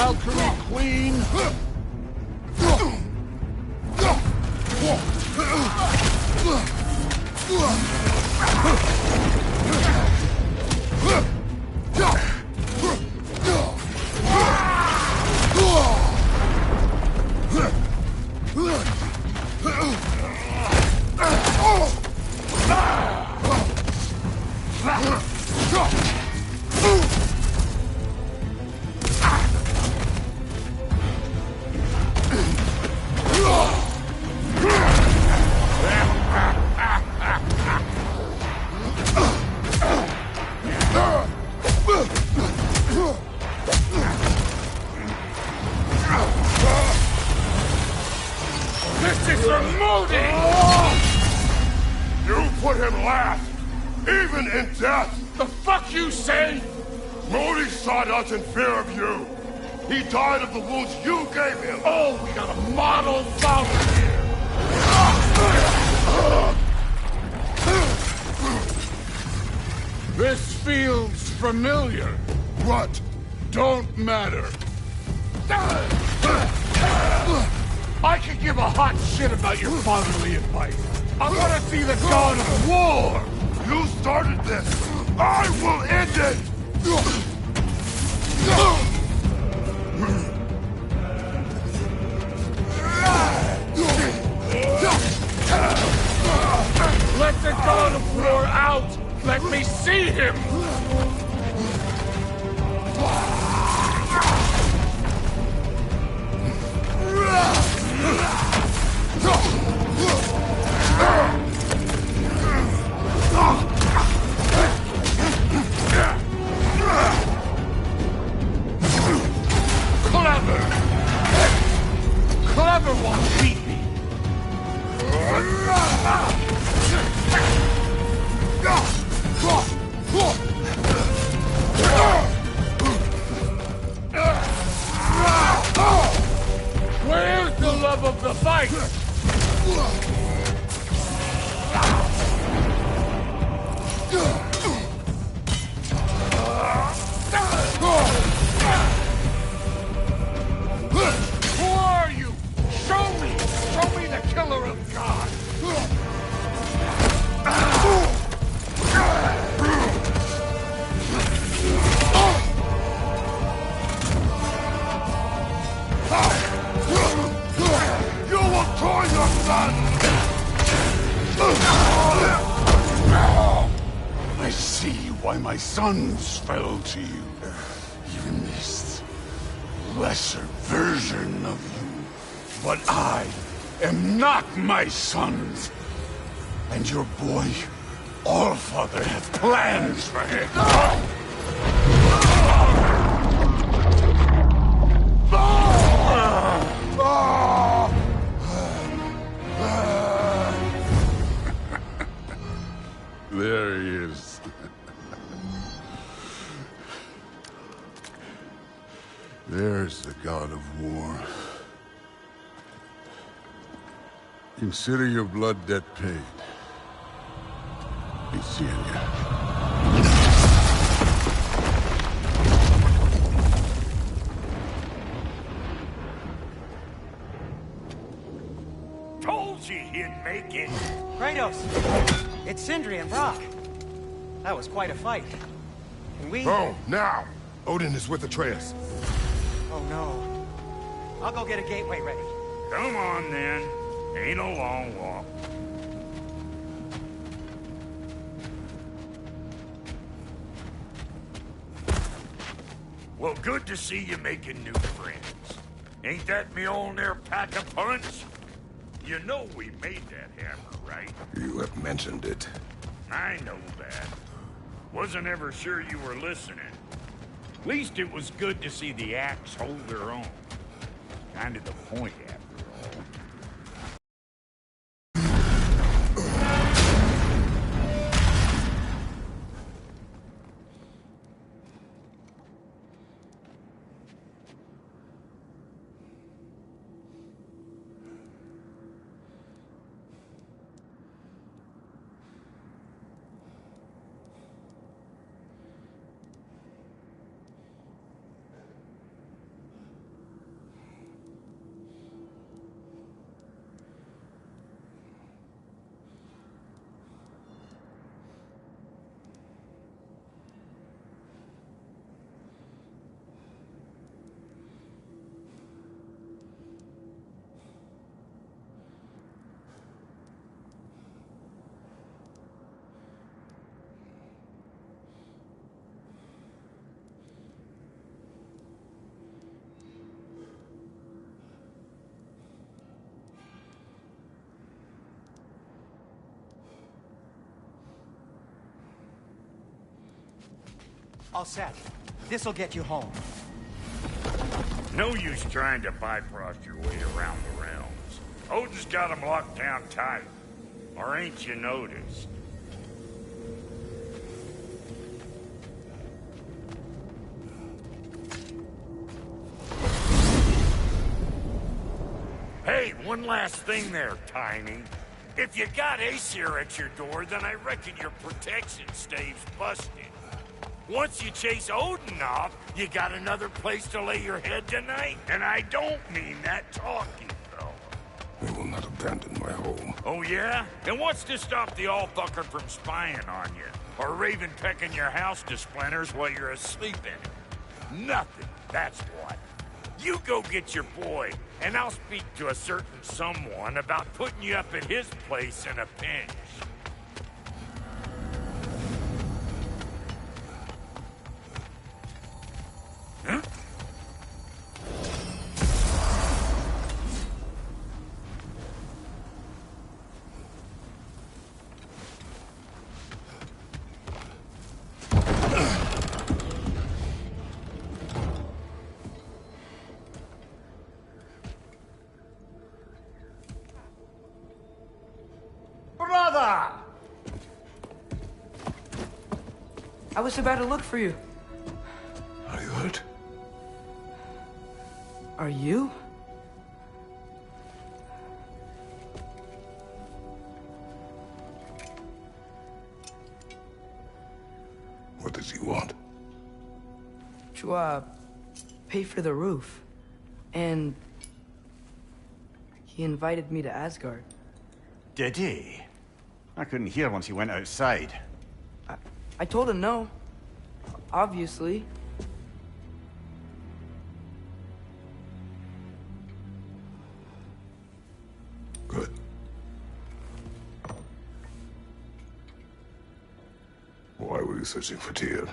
Valkyrie Queen! This is for Modi! You put him last, even in death! The fuck you say? Modi sought us in fear of you. He died of the wounds you gave him. Oh, we got a model father here. This feels familiar. What? Don't matter. I can give a hot shit about your fatherly advice. I want to see the god of war. You started this. I will end it. Let the god of war out. Let me see him. Clever won't beat me. Where's the love of the fight? Who are you? Show me! Show me the killer of God! You will join your son! I see why my sons fell to you. Even this lesser version of you. But I am not my sons. And your boy, Allfather, has plans for him. There he is. There's the god of war. Consider your blood debt paid. Be seeing ya. Told you he'd make it. Kratos! It's Sindri and Brock. That was quite a fight. Can we... Oh, now! Odin is with Atreus. Oh, no. I'll go get a gateway ready. Come on, then. Ain't a long walk. Well, good to see you making new friends. Ain't that me old there pack a punch? You know we made that hammer, right? You have mentioned it. I know that. Wasn't ever sure you were listening. At least it was good to see the axe hold their own. Kind of the point, after all. All set. This'll get you home. No use trying to bifrost your way around the realms. Odin's got them locked down tight. Or ain't you noticed? Hey, one last thing there, Tiny. If you got Aesir at your door, then I reckon your protection stave's busted. Once you chase Odin off, you got another place to lay your head tonight? And I don't mean that talking, fella. I will not abandon my home. Oh, yeah? And what's to stop the all-fucker from spying on you? Or Raven pecking your house to splinters while you're asleep in it? Nothing, that's what. You go get your boy, and I'll speak to a certain someone about putting you up at his place in a pinch. Huh? Brother! I was about to look for you. Are you hurt? Are you? What does he want? To, pay for the roof. And he invited me to Asgard. Did he? I couldn't hear once he went outside. I told him no. Obviously. Good. Why were you searching for Tyr?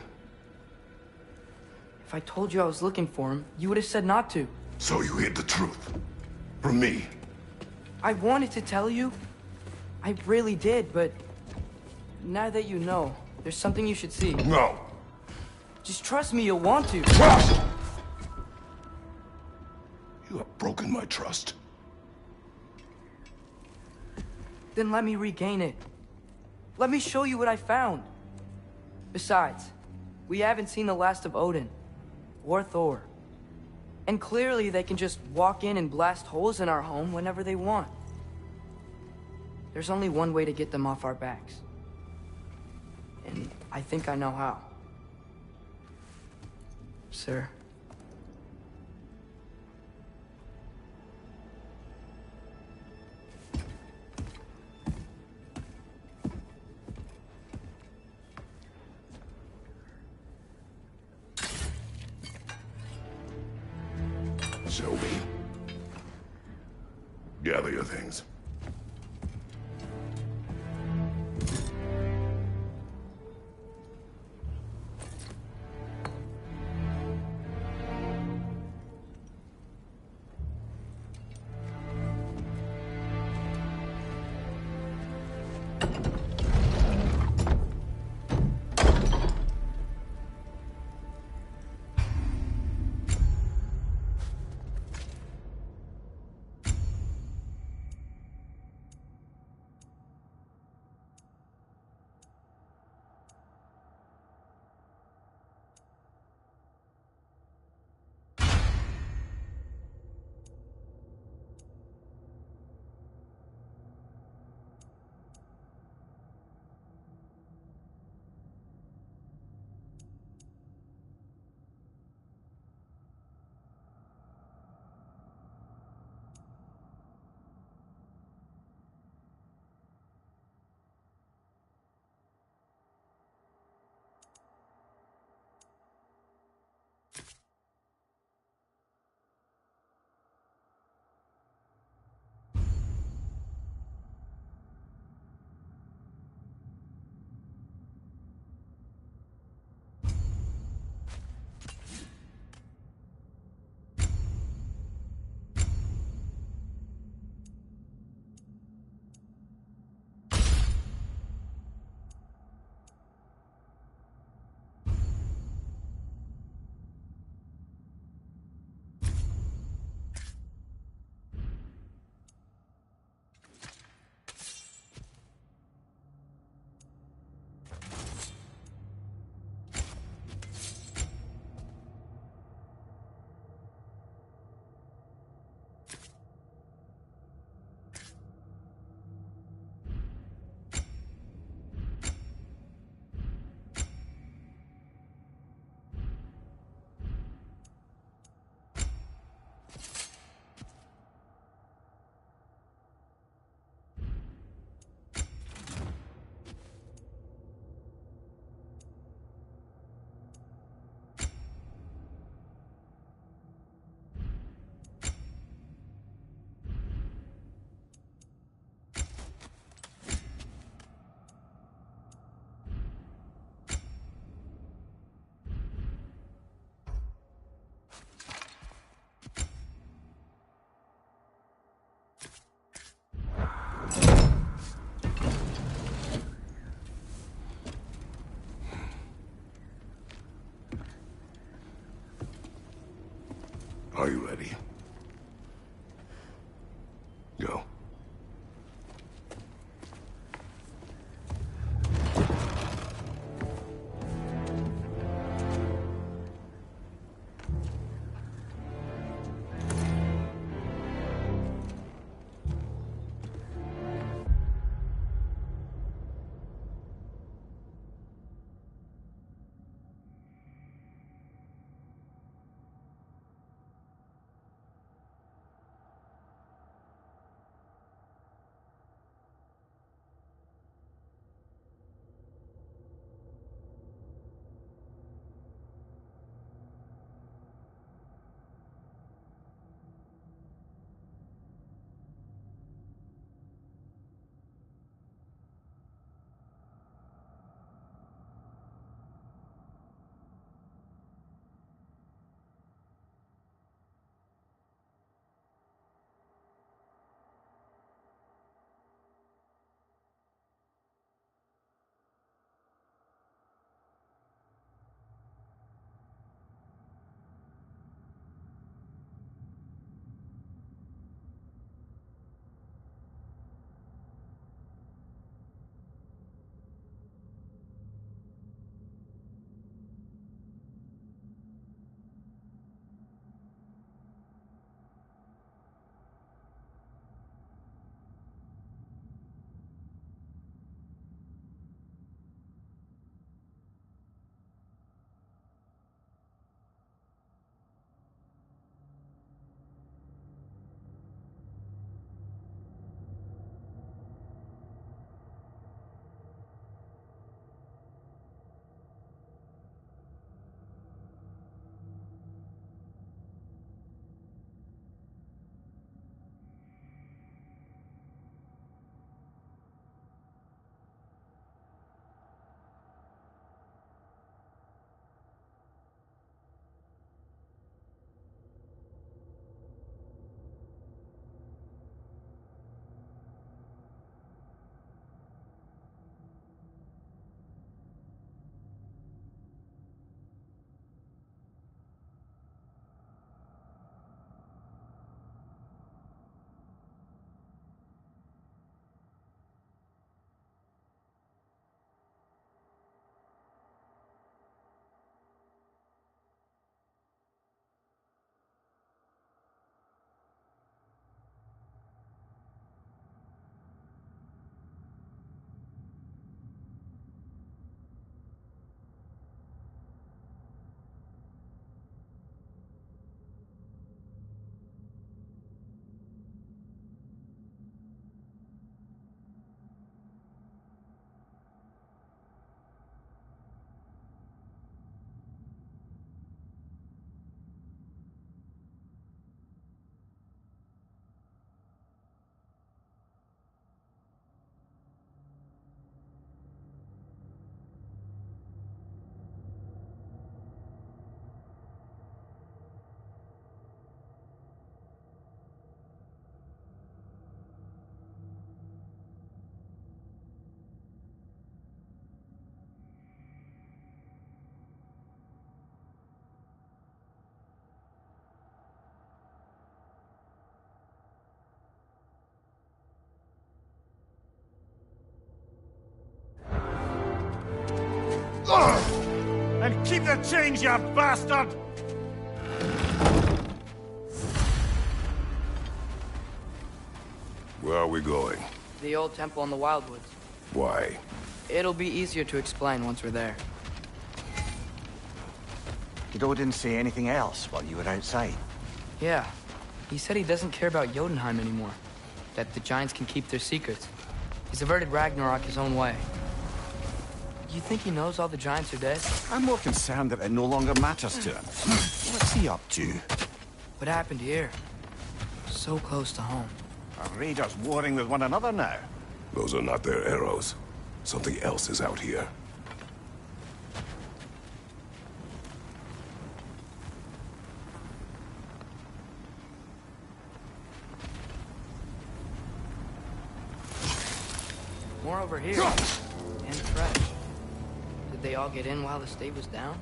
If I told you I was looking for him, you would have said not to. So you hid the truth. From me. I wanted to tell you. I really did, but now that you know, there's something you should see. No. Just trust me, you'll want to. Trust! You have broken my trust. Then let me regain it. Let me show you what I found. Besides, we haven't seen the last of Odin. Or Thor. And clearly they can just walk in and blast holes in our home whenever they want. There's only one way to get them off our backs. And I think I know how. Sir. Show me. Gather your things. ready. Go. And keep the change, you bastard! Where are we going? The old temple in the Wildwoods. Why? It'll be easier to explain once we're there. Did Odin say anything else while you were outside? Yeah. He said he doesn't care about Jotunheim anymore. That the giants can keep their secrets. He's averted Ragnarok his own way. You think he knows all the giants are dead? I'm more concerned that it no longer matters to him. What's he up to? What happened here? So close to home. Are raiders warring with one another now? Those are not their arrows. Something else is out here. More over here. And fresh. Did they all get in while the state was down?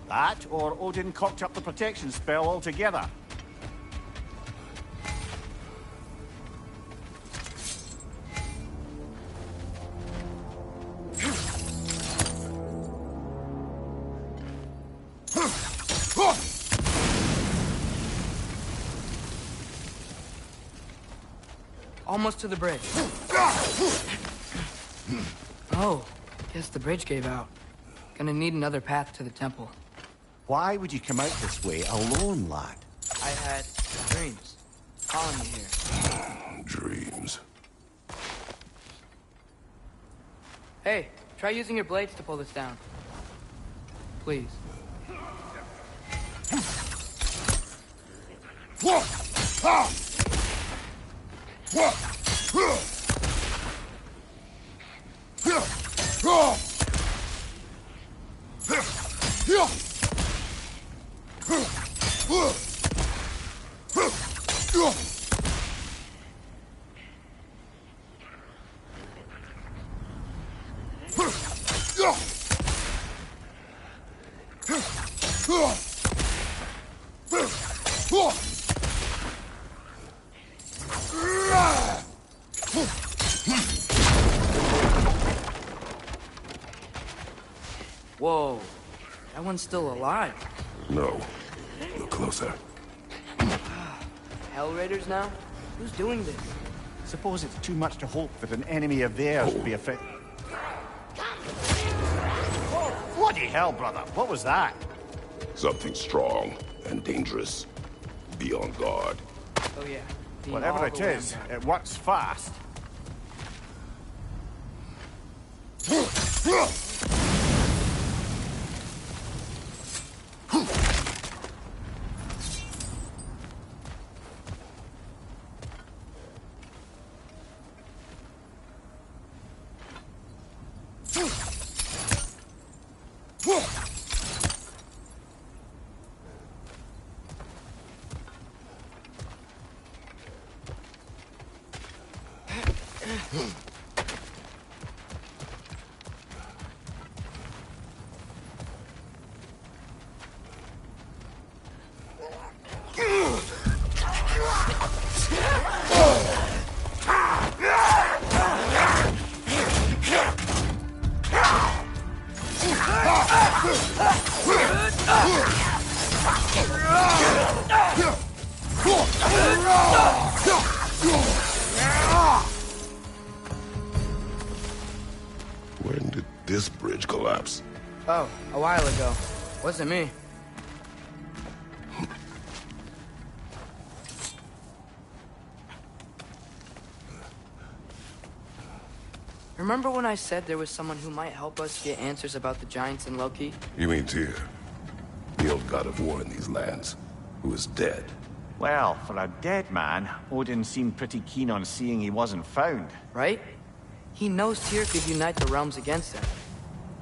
That, or Odin cocked up the protection spell altogether. Almost to the bridge. Oh, guess the bridge gave out. Gonna need another path to the temple. Why would you come out this way alone, lad? I had dreams calling me here. Dreams. Hey, try using your blades to pull this down. Please. Whoa, that one's still alive. No. Look closer. Hell Raiders now? Who's doing this? Suppose it's too much to hope that an enemy of theirs would be affected. Bloody hell, brother. What was that? Something strong and dangerous. Be on guard. Oh yeah. being Whatever all it the way is, on it works fast. When did this bridge collapse? Oh, a while ago. Wasn't me. Remember when I said there was someone who might help us get answers about the giants and Loki? You mean Tyr? The old god of war in these lands, who is dead. Well, for a dead man, Odin seemed pretty keen on seeing he wasn't found. Right? He knows Tyr could unite the realms against him.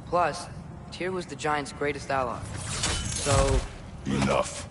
Plus, Tyr was the giant's greatest ally. So... Enough.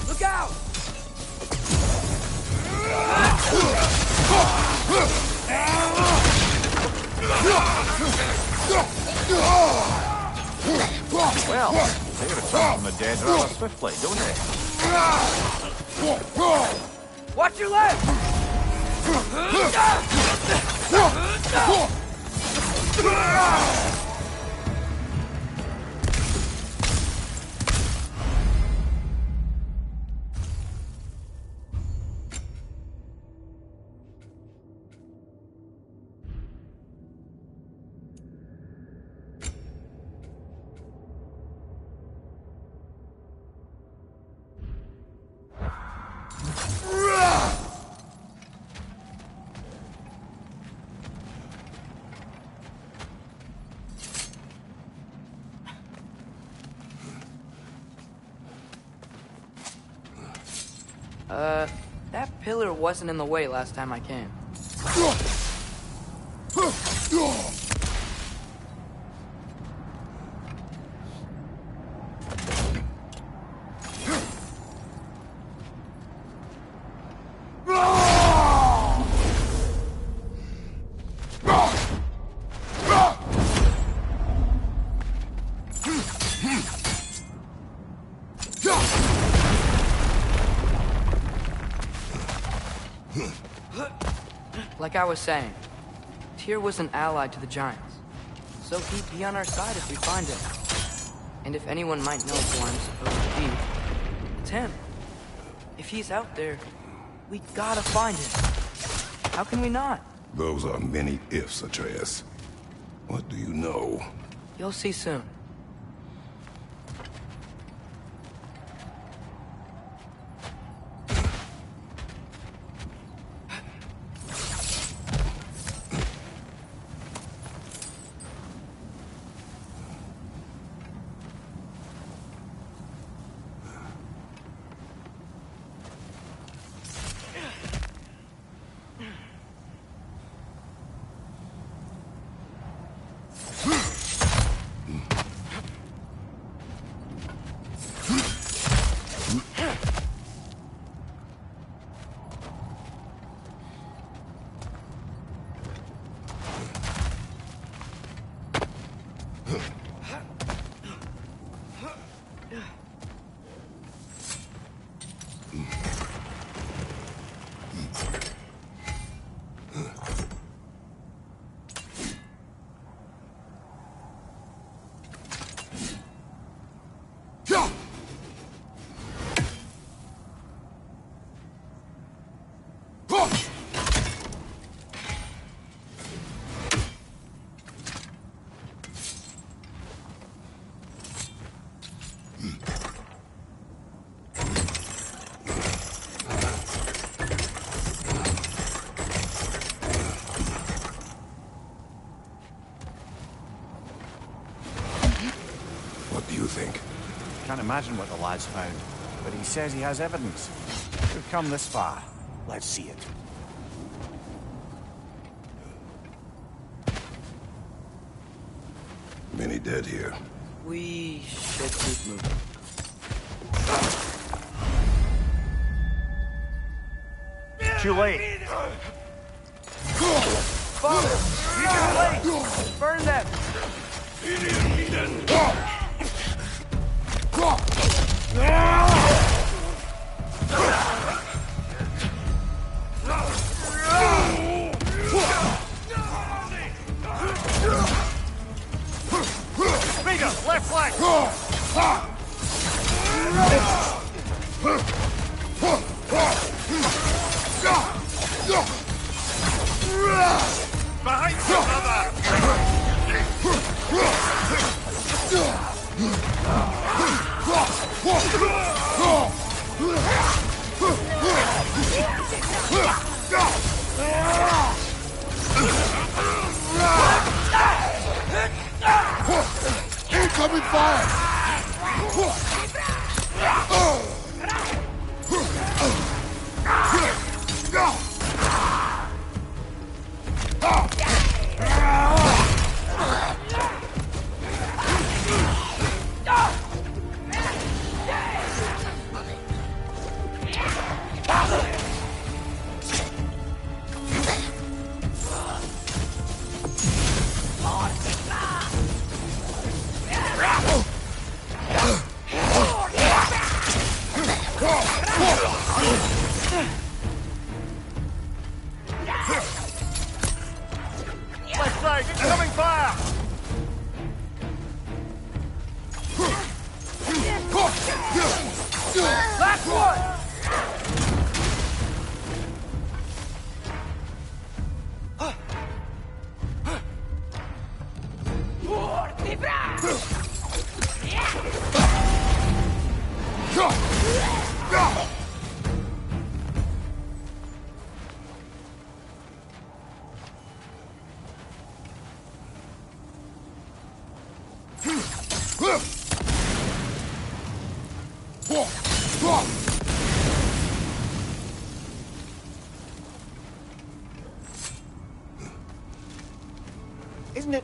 Look out! Well, they return from the dead rather swiftly, don't they? Watch your left! That pillar wasn't in the way last time I came. Like I was saying, Tyr was an ally to the Giants, so he'd be on our side if we find him. And if anyone might know who I'm supposed to be, it's him. If he's out there, we gotta find him. How can we not? Those are many ifs, Atreus. What do you know? You'll see soon. Can't imagine what the lad's found, but he says he has evidence. We've come this far. Let's see it. Many dead here. We should keep moving. Too late. Father! Too late! Burn them! Speaker, left flank! Behind you, brother! Incoming fire! Left flank, incoming fire! Last one!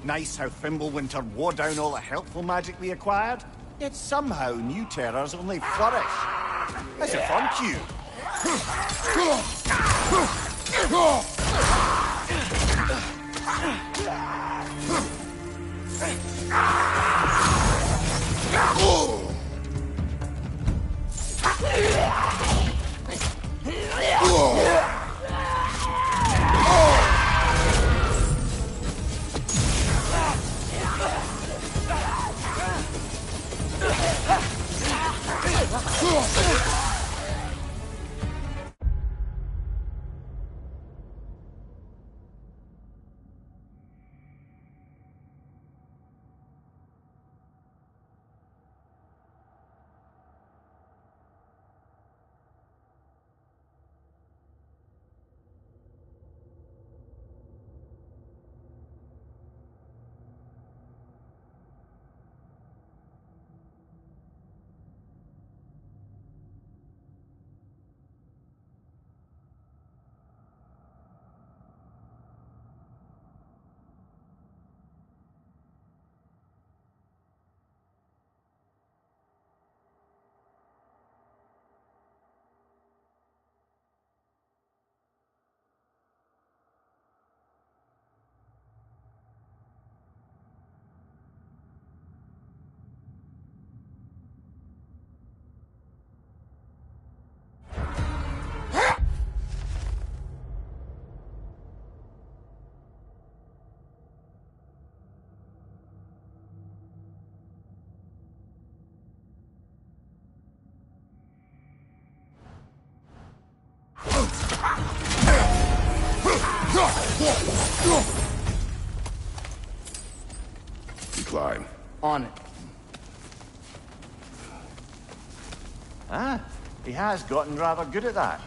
Nice how Fimbulwinter wore down all the helpful magic we acquired, yet somehow new terrors only flourish. As if on cue. Climb. On it. Ah, he has gotten rather good at that.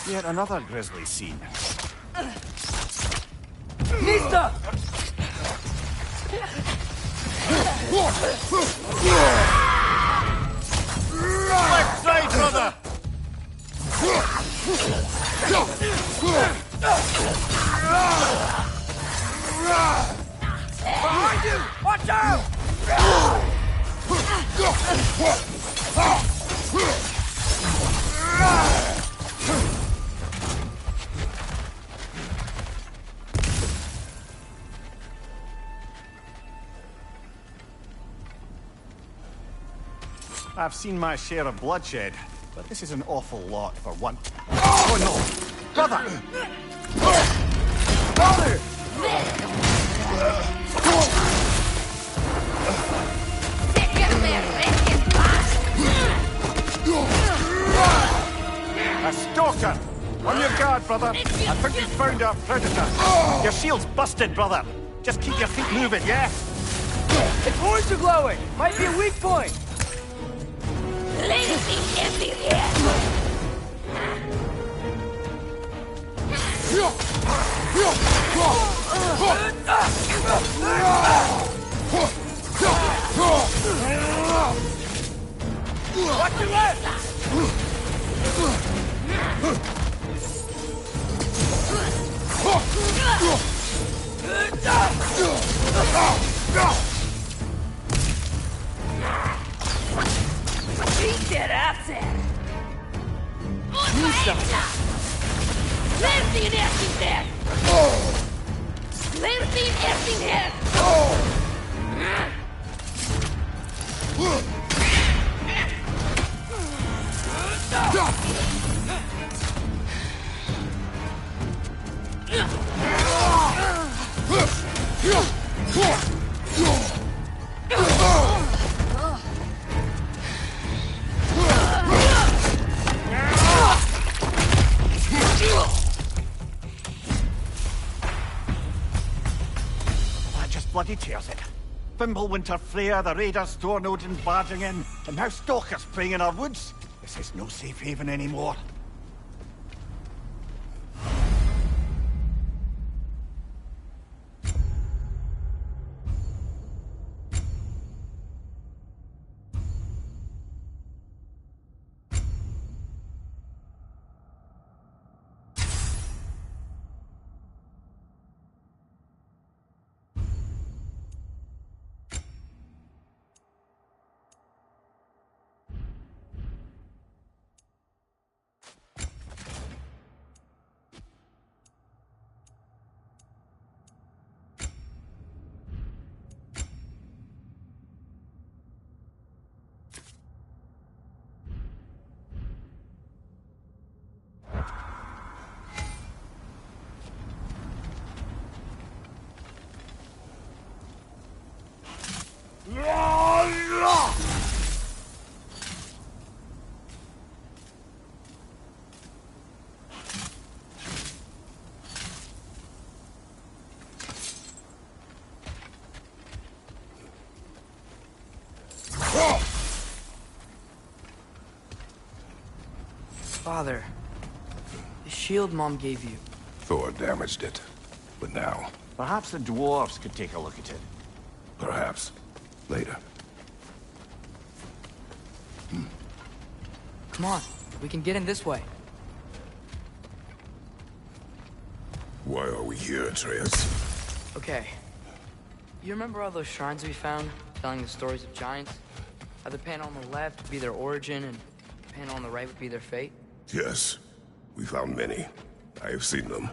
Yet another grisly scene. Nista! Left side, brother! Behind you! Watch out! I've seen my share of bloodshed, but this is an awful lot for one. Oh no! Brother! Brother! A stalker! On your guard, brother! I think we found our predator! Your shield's busted, brother! Just keep your feet moving, yeah? Its horns are glowing! Might be a weak point! Watch your left! That just bloody tears it. Fimbulwinter Freya, the raiders, Storm Odin barging in, and now stalkers preying in our woods. This is no safe haven anymore. Father, the shield Mom gave you. Thor damaged it. But now, Perhaps the dwarves could take a look at it. perhaps, later. Come on, we can get in this way. Why are we here, Atreus? Okay. You remember all those shrines we found, telling the stories of giants? How the panel on the left would be their origin, and the panel on the right would be their fate? Yes. We found many. I have seen them.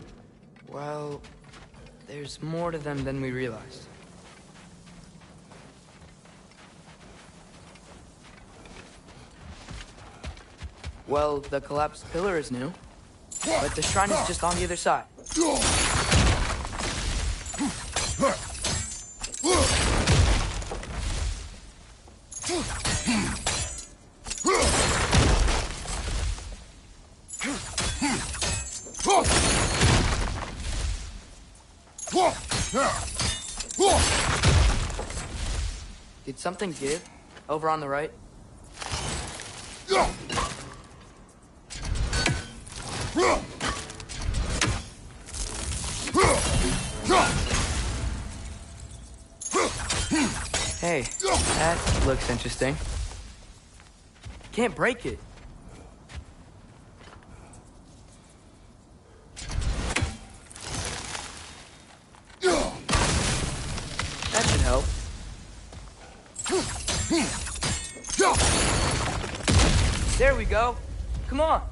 Well, there's more to them than we realized. Well, the collapsed pillar is new, but the shrine is just on the other side. Did something give? Over on the right? Hey, that looks interesting. Can't break it. That should help. There we go. Come on.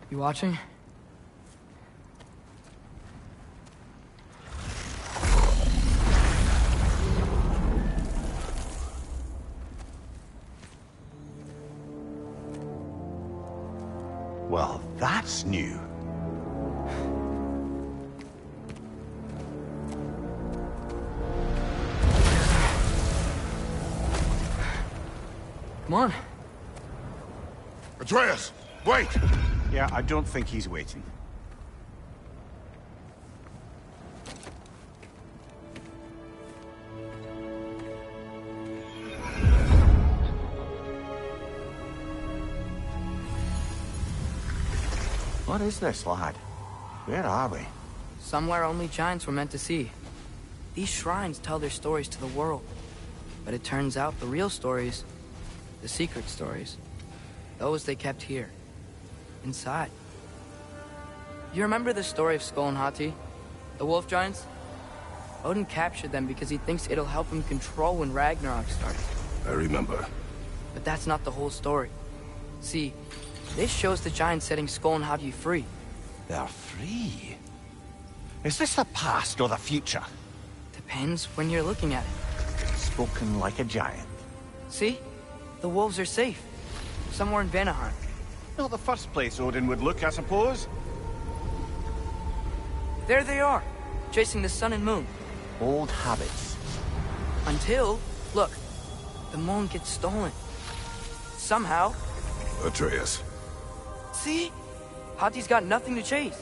You watching? Well, that's new. Come on. Atreus, wait! Yeah, I don't think he's waiting. What is this, lad? Where are we? Somewhere only giants were meant to see. These shrines tell their stories to the world. But it turns out the real stories, the secret stories, those they kept here, inside. You remember the story of Skull and Hati? The wolf giants? Odin captured them because he thinks it'll help him control when Ragnarok starts. I remember. But that's not the whole story. See, this shows the giants setting Skull and Hati free. They're free. Is this the past or the future? Depends when you're looking at it. Spoken like a giant. See? The wolves are safe. Somewhere in Vanaheim. Not the first place Odin would look, I suppose. There they are, chasing the sun and moon. Old habits. Until, look, the moon gets stolen. Somehow. Atreus. See? Hati's got nothing to chase.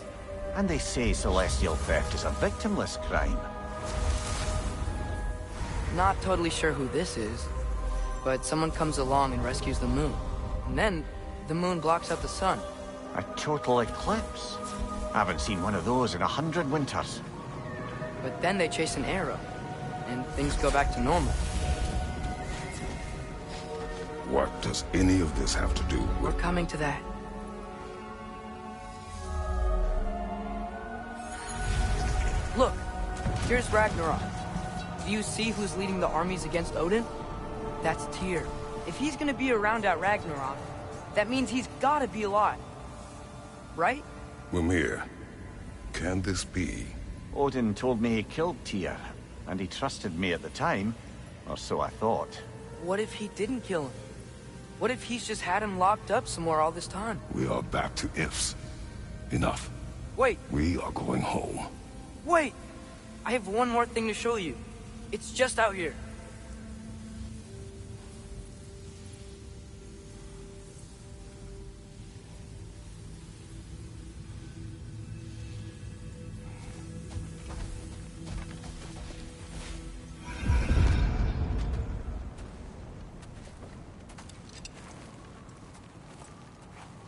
And they say celestial theft is a victimless crime. Not totally sure who this is, but someone comes along and rescues the moon. And then, the moon blocks out the sun. A total eclipse. Haven't seen one of those in 100 winters. But then they chase an arrow, and things go back to normal. What does any of this have to do We're with... coming to that. Look, here's Ragnarok. Do you see who's leading the armies against Odin? That's Tyr. If he's gonna be around at Ragnarok, that means he's gotta be alive. Right? Mimir, can this be? Odin told me he killed Tyr, and he trusted me at the time, or so I thought. What if he didn't kill him? What if he's just had him locked up somewhere all this time? We are back to ifs. Enough. Wait, We are going home. wait! I have one more thing to show you. It's just out here.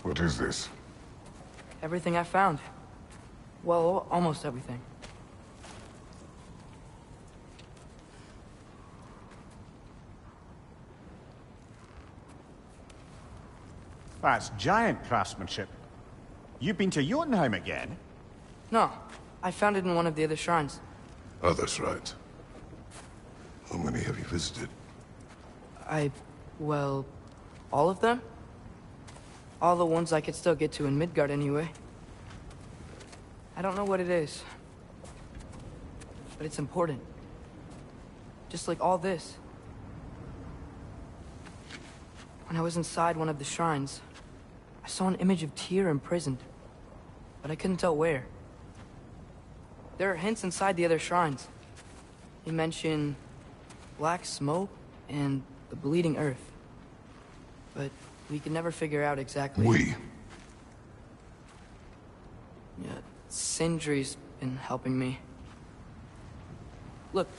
What is this? Everything I found. Well, almost everything. That's giant craftsmanship. You've been to Jotunheim again? No, I found it in one of the other shrines. Oh, that's right. How many have you visited? Well, all of them? All the ones I could still get to in Midgard anyway. I don't know what it is, but it's important. Just like all this. When I was inside one of the shrines, I saw an image of Tyr imprisoned, but I couldn't tell where. There are hints inside the other shrines. They mention black smoke and the bleeding earth. But we could never figure out exactly... We? Yeah, Sindri's been helping me. Look,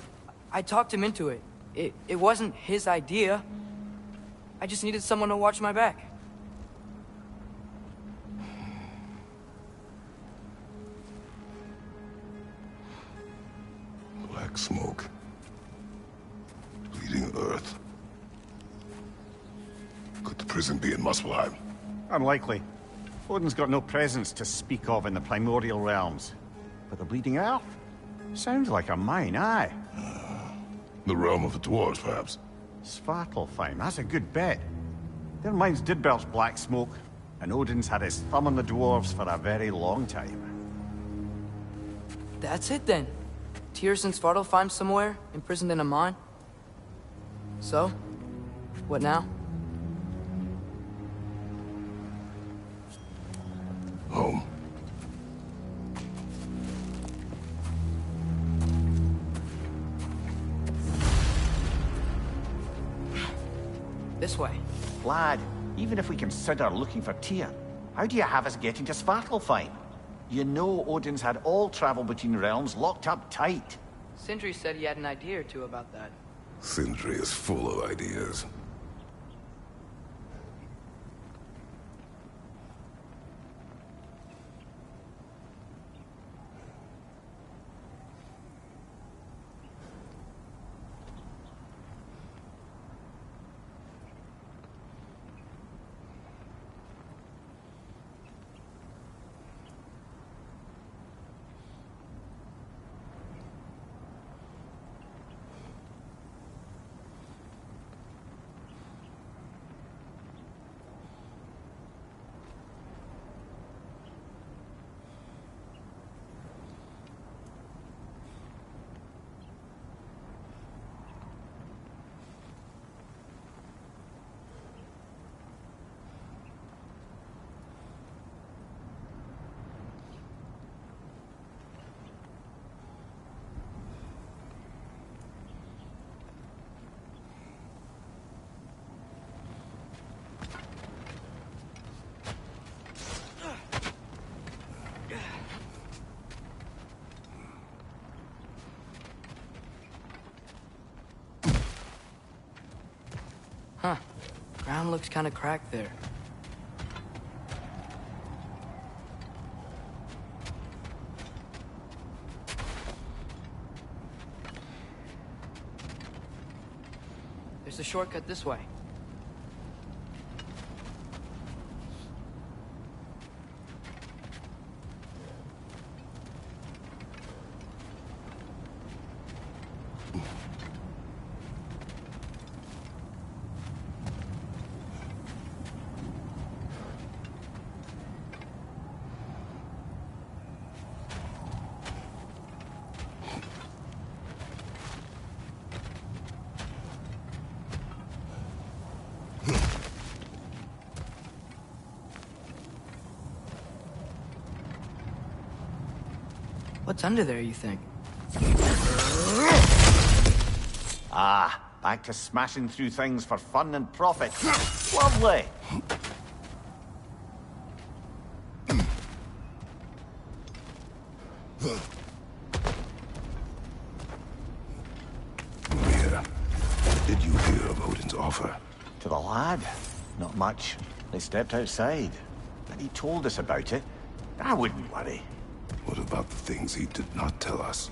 I talked him into it. It wasn't his idea. I just needed someone to watch my back. Black smoke. Bleeding earth. Could the prison be in Muspelheim? Unlikely. Odin's got no presence to speak of in the primordial realms. But the bleeding earth? Sounds like a mine, aye. The realm of the dwarves, perhaps? Svartalfheim, that's a good bet. Their mines did belch black smoke, and Odin's had his thumb on the dwarves for a very long time. That's it then. Tyr's in Svartalfheim somewhere, imprisoned in a mine. So, what now? Home. This way. Lad, even if we consider looking for Tyr, how do you have us getting to Svartalfheim? You know Odin's had all travel between realms locked up tight. Sindri said he had an idea or two about that. Sindri is full of ideas. Huh. Ground looks kind of cracked there. There's a shortcut this way. What's under there, you think? Ah, back to smashing through things for fun and profit. Lovely. Where did you hear of Odin's offer? To the lad? Not much. They stepped outside. And he told us about it. I wouldn't worry. What about the things he did not tell us?